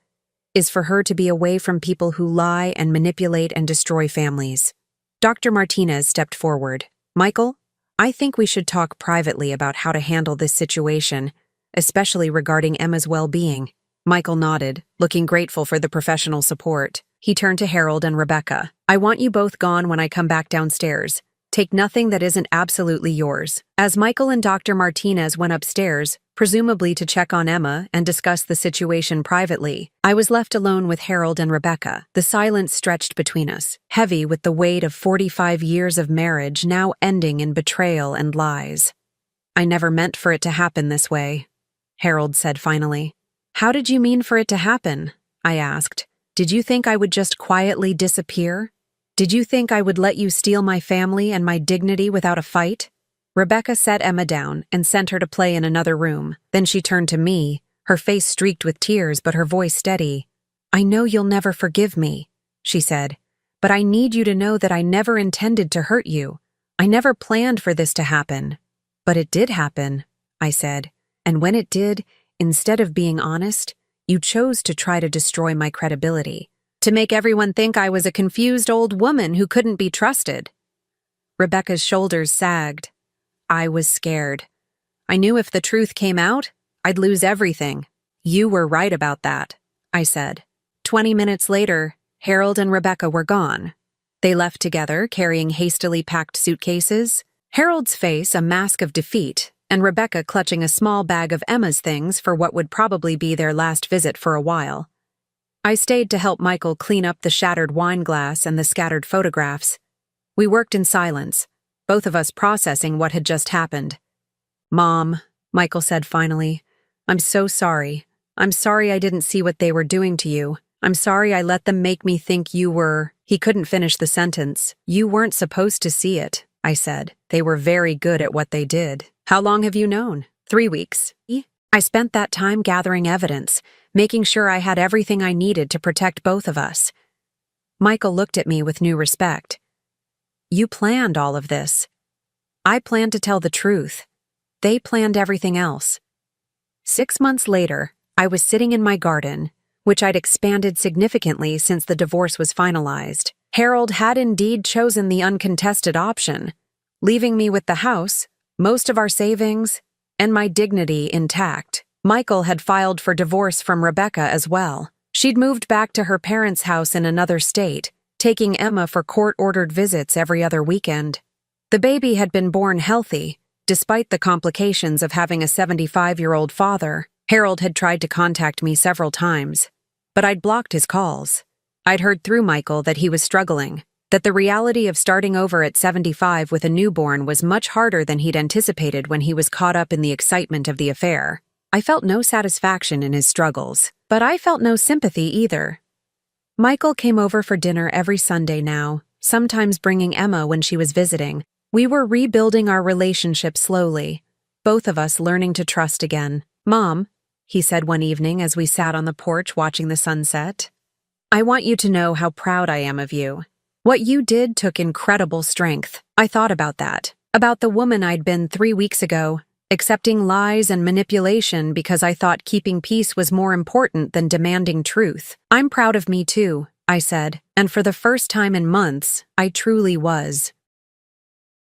"Is for her to be away from people who lie and manipulate and destroy families." Dr. Martinez stepped forward. "Michael, I think we should talk privately about how to handle this situation, especially regarding Emma's well-being." Michael nodded, looking grateful for the professional support. He turned to Harold and Rebecca. "I want you both gone when I come back downstairs. Take nothing that isn't absolutely yours." As Michael and Dr. Martinez went upstairs, presumably to check on Emma and discuss the situation privately, I was left alone with Harold and Rebecca. The silence stretched between us, heavy with the weight of 45 years of marriage now ending in betrayal and lies. "I never meant for it to happen this way," Harold said finally. "How did you mean for it to happen?" I asked. "Did you think I would just quietly disappear? Did you think I would let you steal my family and my dignity without a fight?" Rebecca set Emma down and sent her to play in another room. Then she turned to me, her face streaked with tears but her voice steady. "I know you'll never forgive me," she said, "but I need you to know that I never intended to hurt you. I never planned for this to happen." "But it did happen," I said, "and when it did, instead of being honest, you chose to try to destroy my credibility, to make everyone think I was a confused old woman who couldn't be trusted." Rebecca's shoulders sagged. I was scared. I knew if the truth came out, I'd lose everything. "You were right about that," I said. 20 minutes later, Harold and Rebecca were gone. They left together, carrying hastily packed suitcases, Harold's face a mask of defeat, and Rebecca clutching a small bag of Emma's things for what would probably be their last visit for a while. I stayed to help Michael clean up the shattered wine glass and the scattered photographs. We worked in silence, both of us processing what had just happened. "Mom," Michael said finally, "I'm so sorry. I'm sorry I didn't see what they were doing to you. I'm sorry I let them make me think you were—" He couldn't finish the sentence. "You weren't supposed to see it," I said. "They were very good at what they did." "How long have you known?" 3 weeks. I spent that time gathering evidence, making sure I had everything I needed to protect both of us. Michael looked at me with new respect. "You planned all of this." "I planned to tell the truth. They planned everything else." 6 months later, I was sitting in my garden, which I'd expanded significantly since the divorce was finalized. Harold had indeed chosen the uncontested option, leaving me with the house, most of our savings, and my dignity intact. Michael had filed for divorce from Rebecca as well. She'd moved back to her parents' house in another state, taking Emma for court-ordered visits every other weekend. The baby had been born healthy, despite the complications of having a 75-year-old father. Harold had tried to contact me several times, but I'd blocked his calls. I'd heard through Michael that he was struggling, that the reality of starting over at 75 with a newborn was much harder than he'd anticipated when he was caught up in the excitement of the affair. I felt no satisfaction in his struggles, but I felt no sympathy either. Michael came over for dinner every Sunday now, sometimes bringing Emma when she was visiting. We were rebuilding our relationship slowly, both of us learning to trust again. "Mom," he said one evening as we sat on the porch watching the sunset, "I want you to know how proud I am of you. What you did took incredible strength." I thought about that, about the woman I'd been 3 weeks ago, accepting lies and manipulation because I thought keeping peace was more important than demanding truth. "I'm proud of me too," I said, and for the first time in months, I truly was.